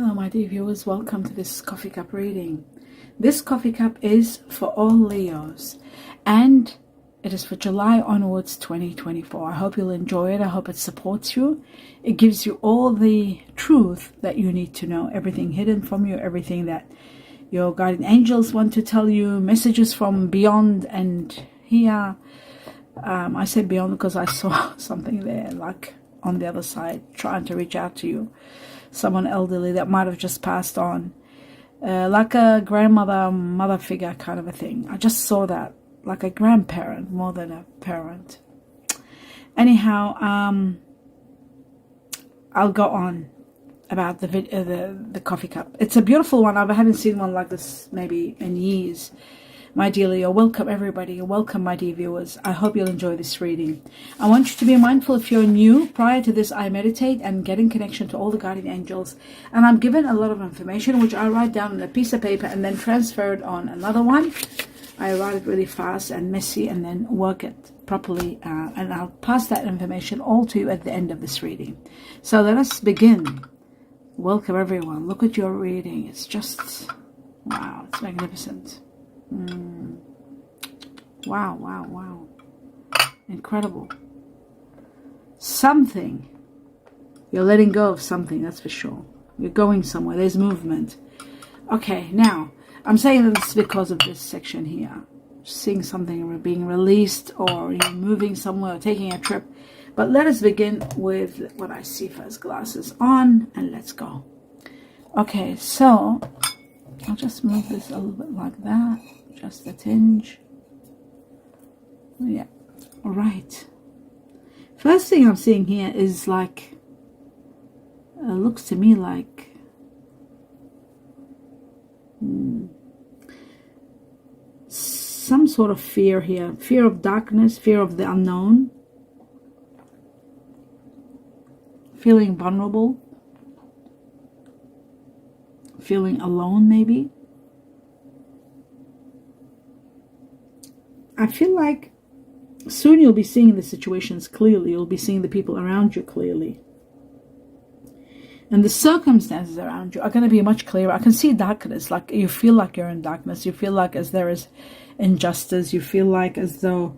Hello my dear viewers, welcome to this coffee cup reading. This coffee cup is for all Leos and it is for July onwards 2024. I hope you'll enjoy it. I hope it supports you. It gives you all the truth that you need to know, everything hidden from you, everything that your guardian angels want to tell you, messages from beyond and here. I said beyond because I saw something there like on the other side trying to reach out to you. Someone elderly that might have just passed on, like a grandmother, mother figure kind of a thing. I just saw that, like a grandparent more than a parent. Anyhow, I'll go on about the coffee cup. It's a beautiful one. I haven't seen one like this maybe in years. My dear Leo, welcome everybody. Welcome my dear viewers. I hope you'll enjoy this reading. I want you to be mindful if you're new. Prior to this, I meditate and get in connection to all the guardian angels. And I'm given a lot of information, which I write down on a piece of paper and then transfer it on another one. I write it really fast and messy and then work it properly. And I'll pass that information all to you at the end of this reading. So let us begin. Welcome everyone. Look at your reading. It's just, wow, it's magnificent. Wow, wow, wow. Incredible. Something. You're letting go of something, that's for sure. You're going somewhere. There's movement. Okay, now, I'm saying this because of this section here. Seeing something being released or you're moving somewhere or taking a trip. But let us begin with what I see first. Glasses on and let's go. Okay, so I'll just move this a little bit like that. Just a tinge. Yeah. All right. First thing I'm seeing here is like, looks to me like some sort of fear here. Fear of darkness, fear of the unknown. Feeling vulnerable. Feeling alone maybe. I feel like soon you'll be seeing the situations clearly. You'll be seeing the people around you clearly. And the circumstances around you are going to be much clearer. I can see darkness. Like you feel like you're in darkness. You feel like as there is injustice. You feel like as though,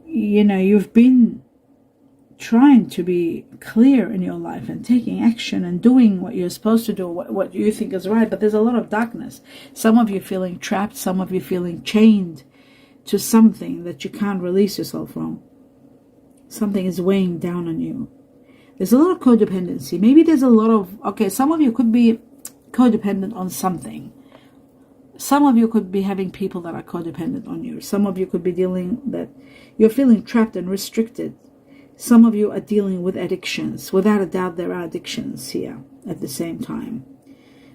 you know, you've been trying to be clear in your life and taking action and doing what you're supposed to do, what you think is right. But there's a lot of darkness. Some of you feeling trapped. Some of you feeling chained to something that you can't release yourself from. Something is weighing down on you. There's a lot of codependency. Maybe there's a lot of, okay, some of you could be codependent on something. Some of you could be having people that are codependent on you. Some of you could be dealing that you're feeling trapped and restricted. Some of you are dealing with addictions. Without a doubt, there are addictions here at the same time.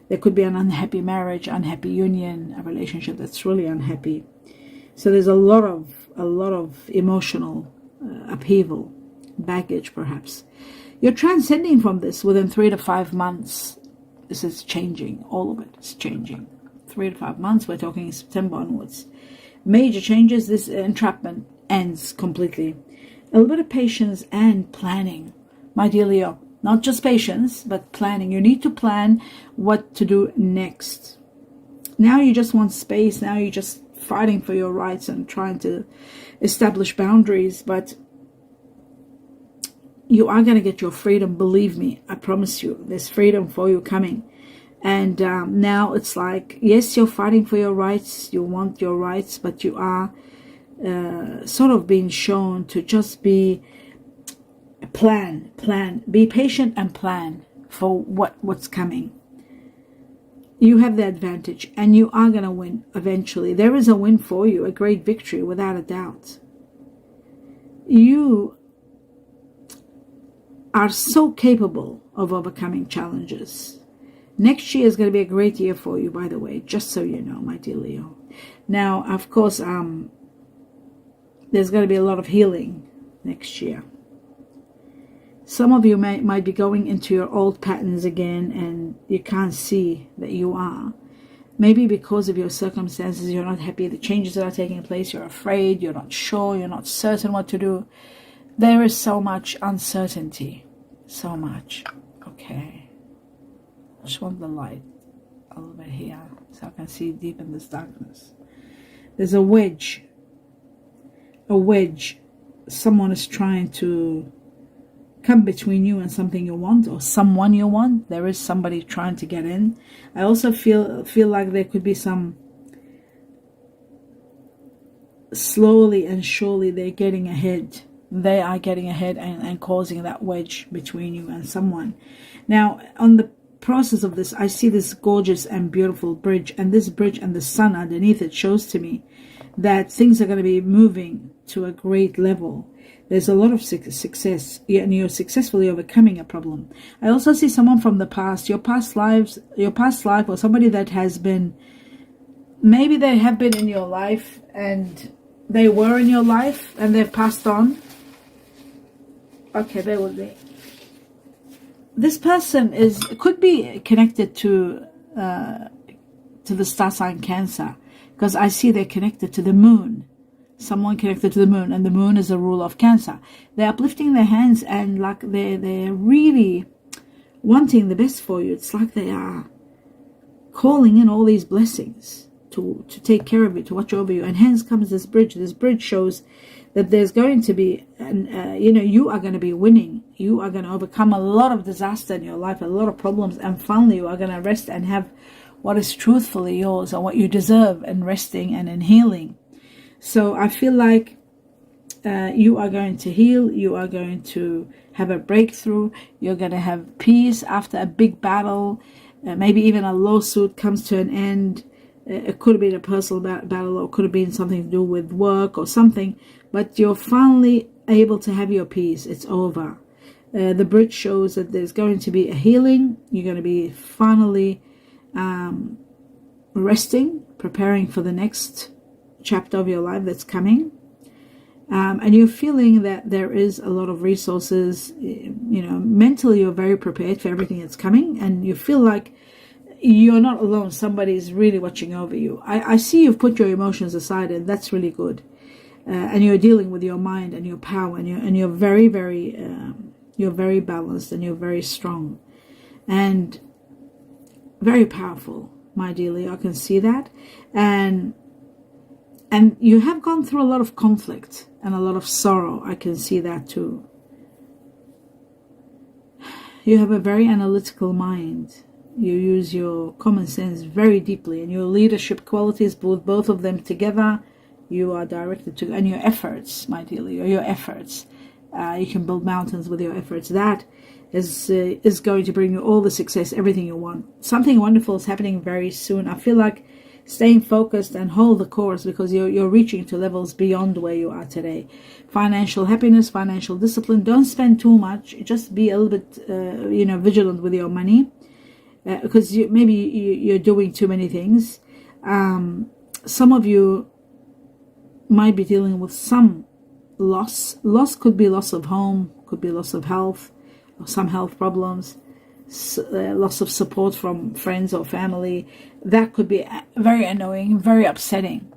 There could be an unhappy marriage, unhappy union, a relationship that's really unhappy. So there's a lot of emotional upheaval, baggage perhaps. You're transcending from this within 3 to 5 months. This is changing. All of it is changing. 3 to 5 months, we're talking September onwards. Major changes, this entrapment ends completely. A little bit of patience and planning. My dear Leo, not just patience, but planning. You need to plan what to do next. Now you just want space. Now you just fighting for your rights and trying to establish boundaries, but you are going to get your freedom. Believe me, I promise you, there's freedom for you coming. And now it's like, yes, you're fighting for your rights, you want your rights, but you are sort of being shown to just be plan, be patient and plan for what's coming. You have the advantage and you are going to win eventually. There is a win for you, a great victory without a doubt. You are so capable of overcoming challenges. Next year is going to be a great year for you, by the way, just so you know, my dear Leo. Now, of course, there's going to be a lot of healing next year. Some of you might be going into your old patterns again and you can't see that you are. Maybe because of your circumstances, you're not happy, the changes that are taking place, you're afraid, you're not sure, you're not certain what to do. There is so much uncertainty. So much. Okay. just want the light a little bit here so I can see deep in this darkness. There's a wedge. A wedge. Someone is trying to come between you and something you want, or someone you want. There is somebody trying to get in. I also feel like there could be some, slowly and surely they're getting ahead. They are getting ahead and causing that wedge between you and someone. Now, on the process of this, I see this gorgeous and beautiful bridge, and this bridge and the sun underneath it shows to me that things are going to be moving to a great level. There's a lot of success, and you're successfully overcoming a problem. I also see someone from the past, your past life, or somebody that has been, maybe they have been in your life and they were in your life and they've passed on. Okay, bear with me. This person could be connected to the star sign Cancer, because I see they're connected to the moon. Someone connected to the moon, and the moon is a rule of Cancer. They're uplifting their hands, and like they're really wanting the best for you. It's like they are calling in all these blessings to take care of you, to watch over you. And hence comes this bridge. This bridge shows that there's going to be, you are going to be winning. You are going to overcome a lot of disaster in your life, a lot of problems, and finally you are going to rest and have what is truthfully yours and what you deserve in resting and in healing. So I feel like you are going to heal. You are going to have a breakthrough. You're going to have peace after a big battle. Maybe even a lawsuit comes to an end. It could have been a personal battle, or could have been something to do with work or something. But you're finally able to have your peace. It's over. The bridge shows that there's going to be a healing. You're going to be finally resting, preparing for the next chapter of your life that's coming. And you're feeling that there is a lot of resources. Mentally you're very prepared for everything that's coming, and you feel like you're not alone. Somebody is really watching over you. I see you've put your emotions aside, and that's really good. And you're dealing with your mind and your power, and you're very, very you're very balanced, and you're very strong and very powerful, my dearie. I can see that. And you have gone through a lot of conflict and a lot of sorrow. I can see that too. You have a very analytical mind. You use your common sense very deeply, and your leadership qualities, both of them together, you are directed to, and your efforts, my dearie, or your efforts. You can build mountains with your efforts. That is going to bring you all the success, everything you want. Something wonderful is happening very soon. I feel like staying focused and hold the course, because you're reaching to levels beyond where you are today. Financial happiness, financial discipline. Don't spend too much. Just be a little bit, vigilant with your money, because maybe you're doing too many things. Some of you might be dealing with some loss. Loss could be loss of home, could be loss of health, or some health problems. Loss of support from friends or family. That could be very annoying, very upsetting.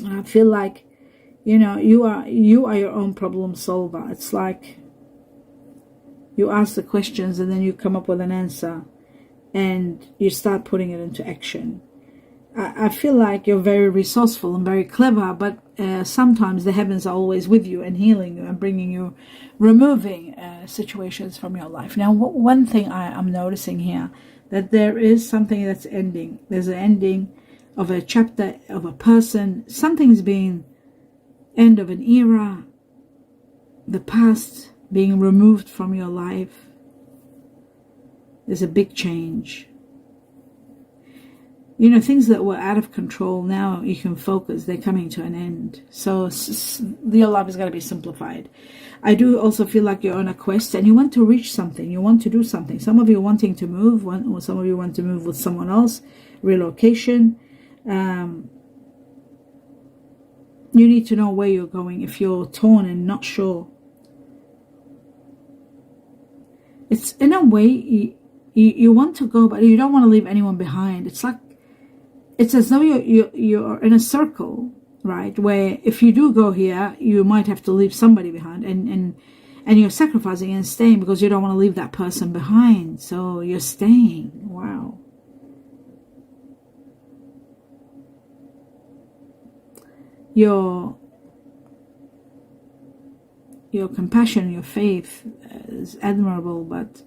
I feel like you are your own problem solver. It's like you ask the questions and then you come up with an answer and you start putting it into action. I feel like you're very resourceful and very clever, but sometimes the heavens are always with you and healing you and bringing you, removing situations from your life. Now, one thing I'm noticing here, that there is something that's ending. There's an ending of a chapter, of a person. Something's being end of an era, the past being removed from your life. There's a big change. Things that were out of control, now you can focus. They're coming to an end. So your life is going to be simplified. I do also feel like you're on a quest and you want to reach something. You want to do something. Some of you are wanting to move, or some of you want to move with someone else. Relocation. You need to know where you're going if you're torn and not sure. It's in a way you want to go, but you don't want to leave anyone behind. It's as though you're in a circle, right? Where if you do go here, you might have to leave somebody behind, and And you're sacrificing and staying because you don't want to leave that person behind. So you're staying. Wow. Your compassion, your faith is admirable, but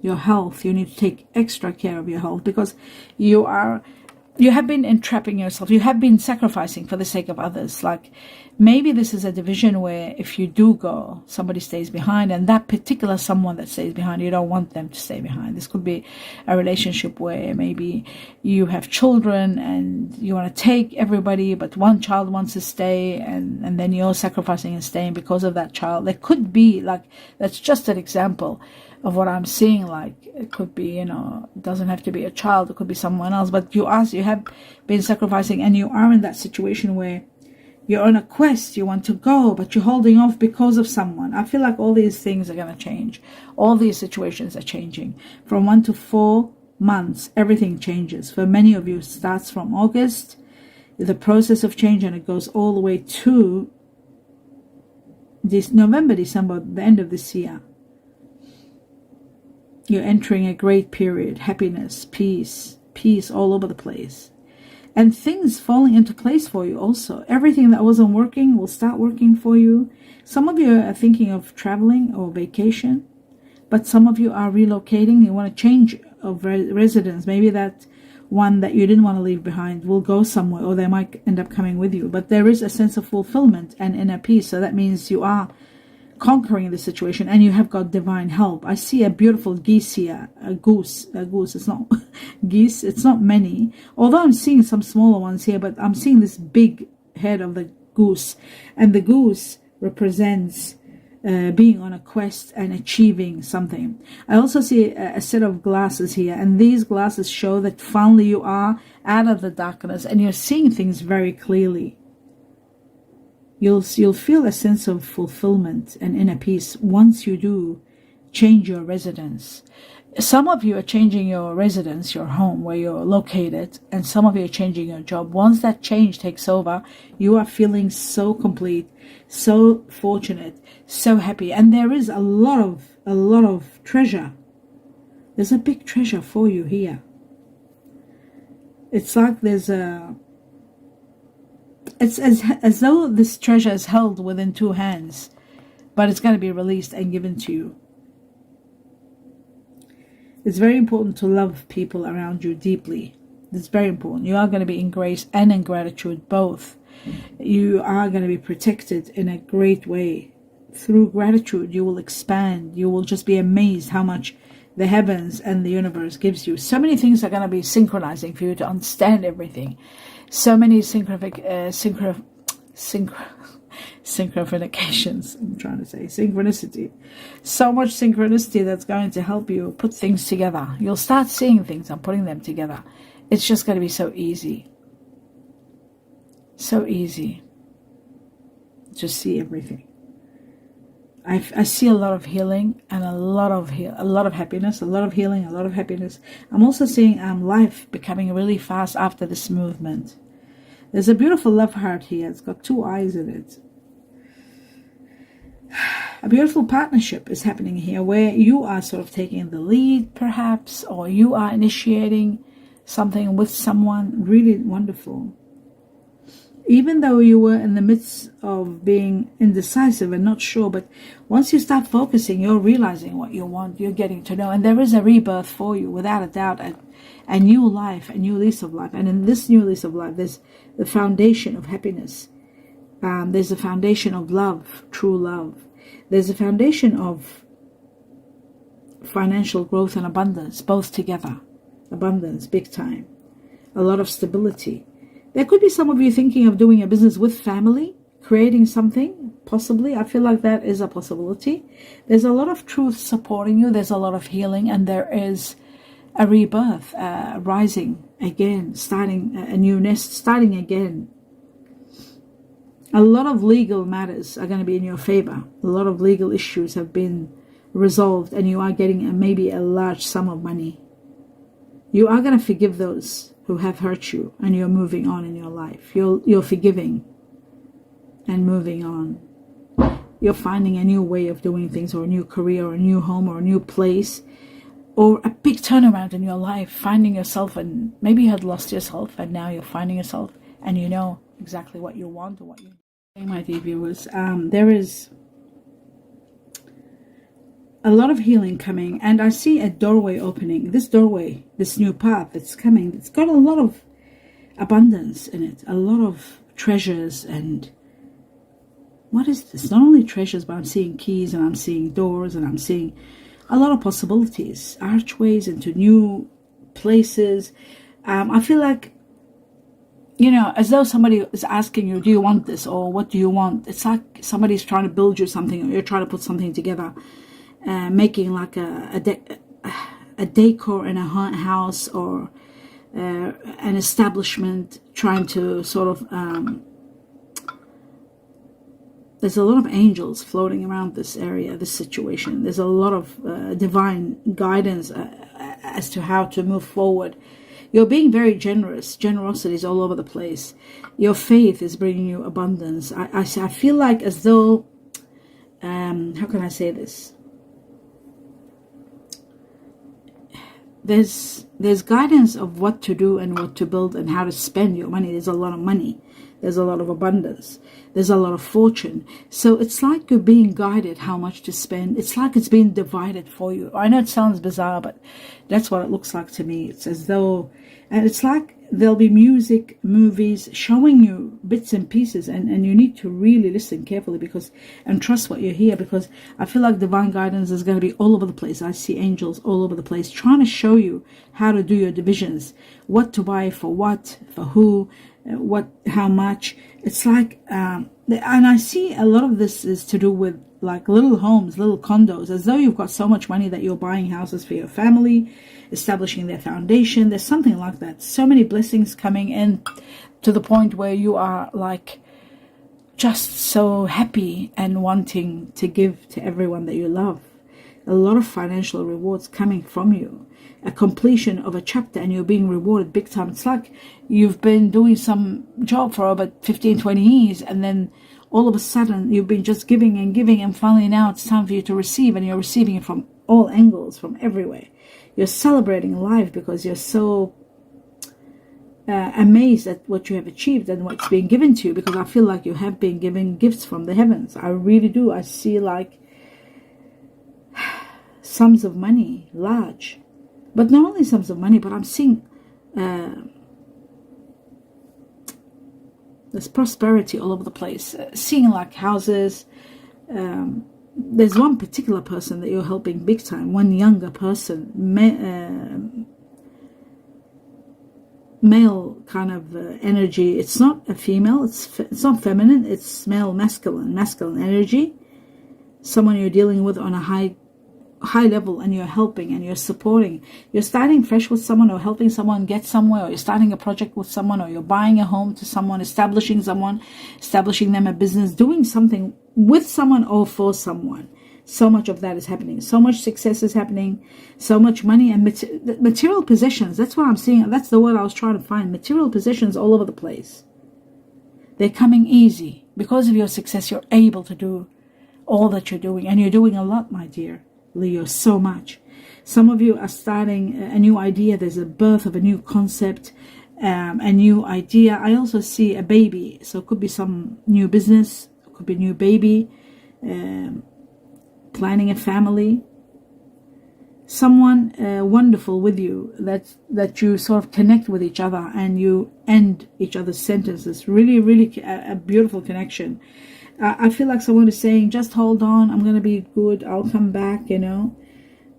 your health, you need to take extra care of your health, because you have been entrapping yourself. You have been sacrificing for the sake of others. Like, maybe this is a division where if you do go, somebody stays behind, and that particular someone that stays behind, you don't want them to stay behind. This could be a relationship where maybe you have children and you want to take everybody, but one child wants to stay, and then you're sacrificing and staying because of that child. There could be, like, that's just an example of what I'm seeing. Like, it could be, it doesn't have to be a child, it could be someone else, but you have been sacrificing, and you are in that situation where you're on a quest, you want to go, but you're holding off because of someone. I feel like all these things are going to change. All these situations are changing. From 1 to 4 months, everything changes. For many of you, it starts from August, the process of change, and it goes all the way to this November, December, the end of this year. You're entering a great period. Happiness, peace all over the place. And things falling into place for you also. Everything that wasn't working will start working for you. Some of you are thinking of traveling or vacation, but some of you are relocating. You want to change of residence. Maybe that one that you didn't want to leave behind will go somewhere, or they might end up coming with you. But there is a sense of fulfillment and inner peace. So that means you are conquering the situation, and you have got divine help. I see a beautiful geese here, a goose. It's not geese, it's not many, although I'm seeing some smaller ones here, but I'm seeing this big head of the goose, and the goose represents being on a quest and achieving something. I also see a set of glasses here, and these glasses show that finally you are out of the darkness and you're seeing things very clearly. You'll feel a sense of fulfillment and inner peace once you do change your residence. Some of you are changing your residence, your home, where you're located, and some of you are changing your job. Once that change takes over, you are feeling so complete, so fortunate, so happy. And there is a lot of treasure. There's a big treasure for you here. It's like it's as though this treasure is held within 2 hands, but it's going to be released and given to you. It's very important to love people around you deeply. It's very important. You are going to be in grace and in gratitude, both. You are going to be protected in a great way. Through gratitude, you will expand. You will just be amazed how much the heavens and the universe gives you. So many things are going to be synchronizing for you to understand everything. So many synchronicities. I'm trying to say synchronicity. So much synchronicity that's going to help you put things together. You'll start seeing things and putting them together. It's just going to be so easy. So easy to see everything. I see a lot of healing and a lot of happiness, a lot of healing, a lot of happiness. I'm also seeing life becoming really fast after this movement. There's a beautiful love heart here. It's got 2 eyes in it. A beautiful partnership is happening here where you are sort of taking the lead, perhaps, or you are initiating something with someone. Really wonderful. Even though you were in the midst of being indecisive and not sure, but once you start focusing, you're realizing what you want, you're getting to know, and there is a rebirth for you, without a doubt, a new life, a new lease of life. And in this new lease of life, there's the foundation of happiness. There's a foundation of love, true love. There's a foundation of financial growth and abundance, both together. Abundance, big time. A lot of stability. There could be some of you thinking of doing a business with family, creating something, possibly. I feel like that is a possibility. There's a lot of truth supporting you. There's a lot of healing, and there is a rebirth, rising again, starting a new nest, starting again. A lot of legal matters are going to be in your favor. A lot of legal issues have been resolved, and you are getting maybe a large sum of money. You are going to forgive those who have hurt you, and you're moving on in your life. You're forgiving and moving on. you're finding a new way of doing things, or a new career, or a new home, or a new place, or a big turnaround in your life, finding yourself, and maybe you had lost yourself and now you're finding yourself and you know exactly what you want or what you need. My dear viewers, there is a lot of healing coming, and I see a doorway opening. This doorway, this new path that's coming, it's got a lot of abundance in it, a lot of treasures. And what is this? Not only treasures, but I'm seeing keys, and I'm seeing doors, and I'm seeing a lot of possibilities, archways into new places. I feel like, you know, as though somebody is asking you, do you want this, or what do you want? It's like somebody's trying to build you something, or you're trying to put something together, making like a decor in a house, or an establishment, trying to sort of there's a lot of angels floating around this area, this situation. There's a lot of divine guidance as to how to move forward. You're being very generous. Generosity is all over the place. Your faith is bringing you abundance. I feel like as though, how can I say this? There's guidance of what to do and what to build and how to spend your money. There's a lot of money. There's a lot of abundance. There's a lot of fortune. So it's like you're being guided how much to spend. It's like it's being divided for you. I know it sounds bizarre, but that's what it looks like to me. It's as though, and it's like there'll be music, movies showing you bits and pieces, and you need to really listen carefully and trust what you hear, because I feel like divine guidance is going to be all over the place. I see angels all over the place trying to show you how to do your divisions, what to buy for what, for who, how much. It's like, and I see a lot of this is to do with like little homes, little condos, as though you've got so much money that you're buying houses for your family, establishing their foundation. There's something like that. So many blessings coming in to the point where you are like just so happy and wanting to give to everyone that you love. A lot of financial rewards coming from you. A completion of a chapter, and you're being rewarded big time. It's like you've been doing some job for about 15, 20 years, and then all of a sudden you've been just giving and giving, and finally now it's time for you to receive, and you're receiving it from all angles, from everywhere. You're celebrating life because you're so amazed at what you have achieved and what's being given to you, because I feel like you have been given gifts from the heavens. I really do. I see like sums of money, large. But not only sums of money, but I'm seeing there's prosperity all over the place. Seeing like houses. There's one particular person that you're helping big time. One younger person, male kind of energy. It's not a female. It's not feminine. It's male, masculine energy. Someone you're dealing with on a high level, and you're helping and you're supporting. You're starting fresh with someone, or helping someone get somewhere, or you're starting a project with someone, or you're buying a home to someone, establishing them a business, doing something with someone or for someone. So much of that is happening. So much success is happening. So much money and material possessions. That's what I'm seeing. That's the word I was trying to find. Material possessions all over the place. They're coming easy. Because of your success, you're able to do all that you're doing. And you're doing a lot, my dear Leo, so much. Some of you are starting a new idea. There's a birth of a new concept, a new idea. I also see a baby, so it could be some new business, it could be a new baby, planning a family. Someone wonderful with you that you sort of connect with each other and you end each other's sentences. Really, really a beautiful connection. I feel like someone is saying, just hold on, I'm going to be good, I'll come back, you know.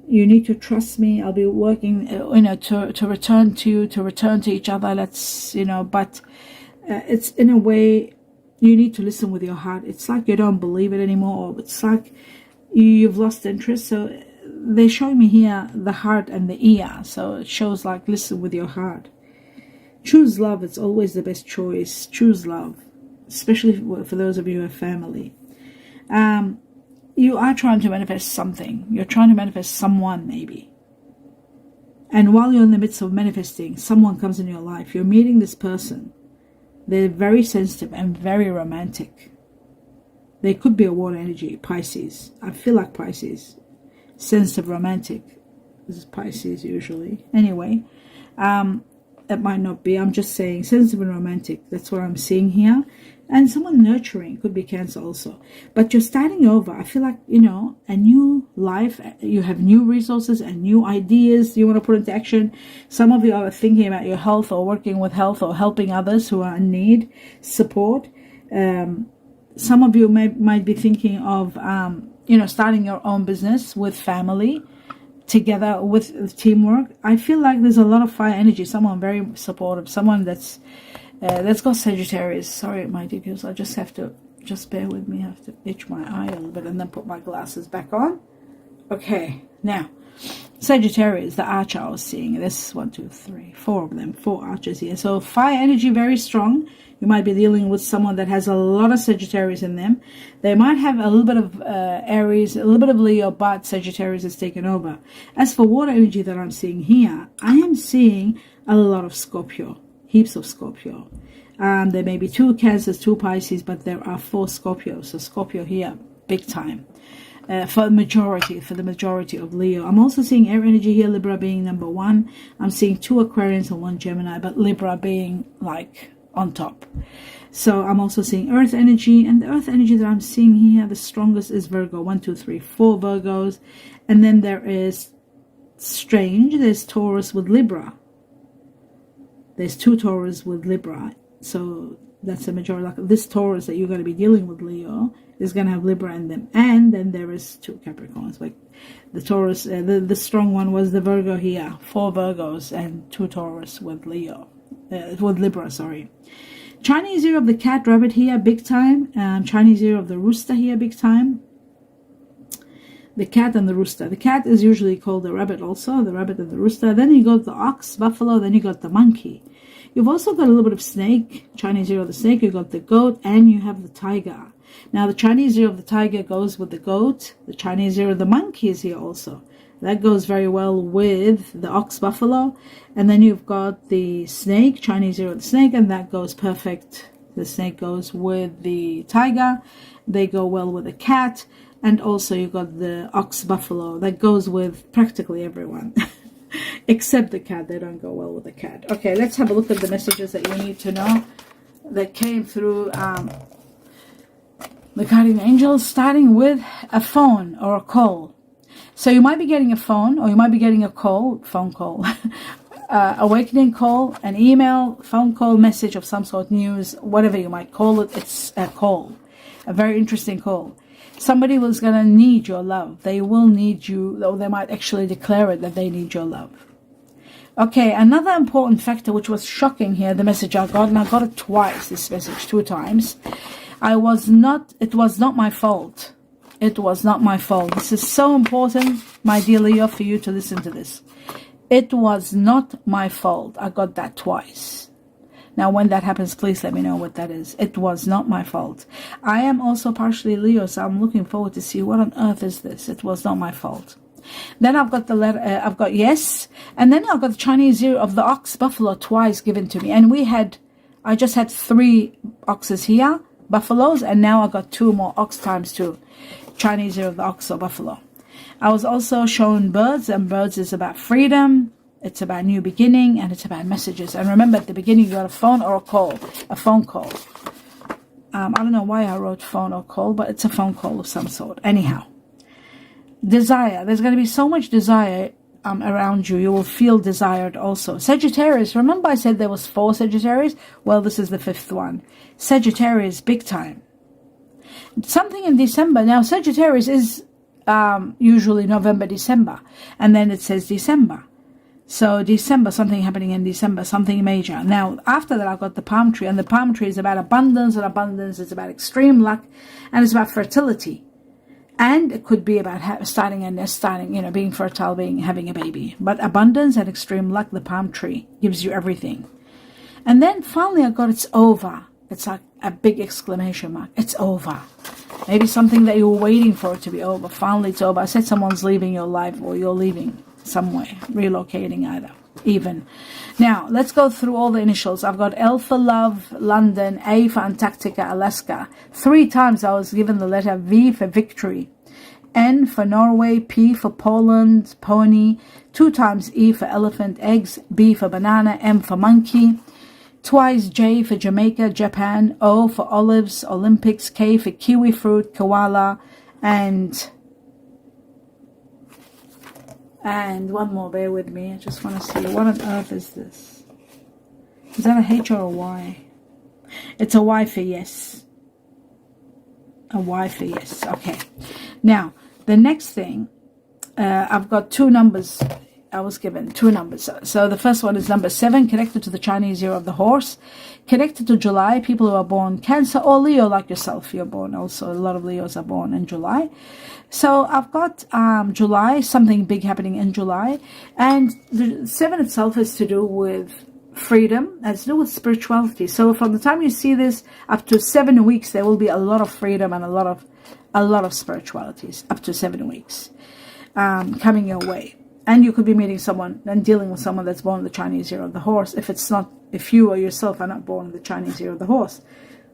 You need to trust me, I'll be working, to return to you, to return to each other. Let's, but it's in a way, you need to listen with your heart. It's like you don't believe it anymore, or it's like you've lost interest. So they're showing me here the heart and the ear. So it shows like, listen with your heart. Choose love, it's always the best choice. Choose love. Especially for those of you who have family. You are trying to manifest something. You're trying to manifest someone, maybe. And while you're in the midst of manifesting, someone comes in your life. You're meeting this person. They're very sensitive and very romantic. They could be a water energy, Pisces. I feel like Pisces. Sensitive, romantic. This is Pisces usually. Anyway, it might not be. I'm just saying sensitive and romantic. That's what I'm seeing here. And someone nurturing, could be Cancer also. But you're starting over. I feel like, you know, a new life. You have new resources and new ideas you want to put into action. Some of you are thinking about your health or working with health or helping others who are in need, support. Some of you might be thinking of, you know, starting your own business with family, together with teamwork. I feel like there's a lot of fire energy. Someone very supportive. Someone that's got Sagittarius. Sorry, my dear girls. I just have to, just bear with me. I have to itch my eye a little bit and then put my glasses back on. Okay, now, Sagittarius, the archer I was seeing. This is 1, 2, 3, 4 of them. 4 archers here. So fire energy very strong. You might be dealing with someone that has a lot of Sagittarius in them. They might have a little bit of Aries, a little bit of Leo, but Sagittarius has taken over. As for water energy that I'm seeing here, I am seeing a lot of Scorpio. Heaps of Scorpio. There may be 2 Cancers, 2 Pisces, but there are 4 Scorpios. So Scorpio here, big time. For the majority of Leo. I'm also seeing air energy here, Libra being number 1. I'm seeing 2 Aquarians and 1 Gemini, but Libra being like on top. So I'm also seeing earth energy, and the earth energy that I'm seeing here, the strongest is Virgo. 1, 2, 3, 4 Virgos. And then there is strange, there's Taurus with Libra. There's 2 Taurus with Libra. So that's the majority. Like this Taurus that you're going to be dealing with, Leo, is going to have Libra in them. And then there is 2 Capricorns. Like the Taurus, the strong one was the Virgo here. 4 Virgos and 2 Taurus with Leo. With Libra, sorry. Chinese year of the cat rabbit here, big time. Chinese year of the rooster here, big time. The cat and the rooster. The cat is usually called the rabbit also, the rabbit and the rooster. Then you got the ox, buffalo, then you got the monkey. You've also got a little bit of snake, Chinese year of the snake. You got the goat, and you have the tiger. Now, the Chinese year of the tiger goes with the goat. The Chinese year of the monkey is here also. That goes very well with the ox, buffalo. And then you've got the snake, Chinese year of the snake, and that goes perfect. The snake goes with the tiger. They go well with the cat. And also you got the ox, buffalo. That goes with practically everyone. Except the cat. They don't go well with the cat. Okay, let's have a look at the messages that you need to know that came through the guardian angels, starting with a phone or a call. So you might be getting a phone, or you might be getting a call, phone call, awakening call, an email, phone call, message of some sort, news, whatever you might call it. It's a call, a very interesting call. Somebody was going to need your love. They will need you, or they might actually declare it that they need your love. Okay, another important factor which was shocking here, the message I got, and I got it twice, this message 2 times. It was not my fault. It was not my fault. This is so important, my dear Leo, for you to listen to this. It was not my fault. I got that twice. Now, when that happens, please let me know what that is. It was not my fault. I am also partially Leo, so I'm looking forward to see what on earth is this. It was not my fault. Then I've got the letter, I've got yes. And then I've got the Chinese year of the ox, buffalo, twice given to me. And I just had 3 oxes here, buffaloes, and now I got 2 more ox times 2. Chinese year of the ox or buffalo. I was also shown birds, and birds is about freedom. It's about new beginning, and it's about messages. And remember, at the beginning, you got a phone or a call. A phone call. I don't know why I wrote phone or call, but it's a phone call of some sort. Anyhow. Desire. There's going to be so much desire around you. You will feel desired also. Sagittarius. Remember I said there was 4 Sagittarius? Well, this is the 5th one. Sagittarius, big time. Something in December. Now, Sagittarius is usually November, December. And then it says December. So December, something happening in December, something major. Now, after that, I've got the palm tree. And the palm tree is about abundance, and abundance is about extreme luck. And it's about fertility. And it could be about starting a nest, being fertile, having a baby. But abundance and extreme luck, the palm tree gives you everything. And then finally I got it's over. It's like a big exclamation mark. It's over. Maybe something that you were waiting for it to be over. Finally it's over. I said someone's leaving your life, or you're leaving somewhere, relocating either. even. Now, let's go through all the initials. I've got L for Love, London, A for Antarctica, Alaska. 3 times I was given the letter V for Victory. N for Norway, P for Poland, Pony. 2 times E for Elephant, Eggs, B for Banana, M for Monkey. Twice J for Jamaica, Japan, O for Olives, Olympics, K for Kiwi Fruit, Koala, and one more, bear with me. I just want to see, what on earth is this? Is that a H or a Y? It's a Y for yes. A Y for yes. Okay. Now, the next thing, I've got 2 numbers. I was given 2 numbers. So the first one is number 7, connected to the Chinese year of the horse. Connected to July, people who are born Cancer or Leo like yourself. You're born also. A lot of Leos are born in July. So I've got July, something big happening in July. And the 7 itself is to do with freedom, has to do with spirituality. So from the time you see this up to 7 weeks, there will be a lot of freedom and a lot of spiritualities up to 7 weeks coming your way. And you could be meeting someone and dealing with someone that's born in the Chinese year of the horse, if you or yourself are not born in the Chinese year of the horse.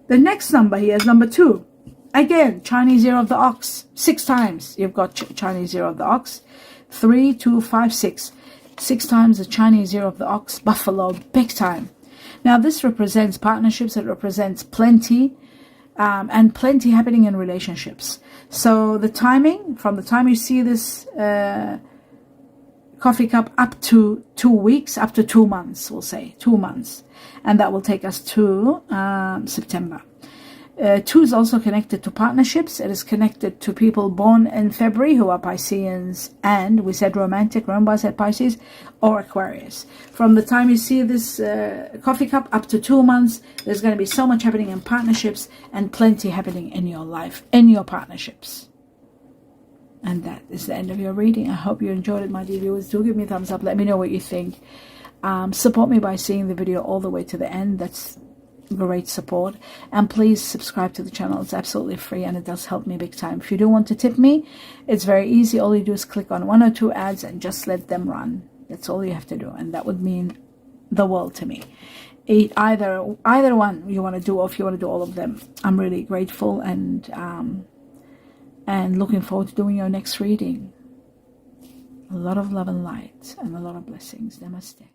The next number here is number 2. Again, Chinese year of the ox. 6 times you've got Chinese year of the ox. 3, 2, 5, 6. 6 times the Chinese year of the ox. Buffalo, big time. Now this represents partnerships. It represents plenty, and plenty happening in relationships. So the timing, from the time you see this coffee cup up to 2 weeks, up to 2 months, we'll say 2 months, and that will take us to September. 2 is also connected to partnerships. It is connected to people born in February who are Pisceans, and we said romantic, remember I said Pisces, or Aquarius. From the time you see this coffee cup up to 2 months, there's going to be so much happening in partnerships and plenty happening in your life, in your partnerships. And that is the end of your reading. I hope you enjoyed it, my dear viewers. Do give me a thumbs up. Let me know what you think. Support me by seeing the video all the way to the end. That's great support. And please subscribe to the channel. It's absolutely free and it does help me big time. If you do want to tip me, it's very easy. All you do is click on 1 or 2 ads and just let them run. That's all you have to do. And that would mean the world to me. Either one you want to do, or if you want to do all of them, I'm really grateful and looking forward to doing your next reading. A lot of love and light and a lot of blessings. Namaste.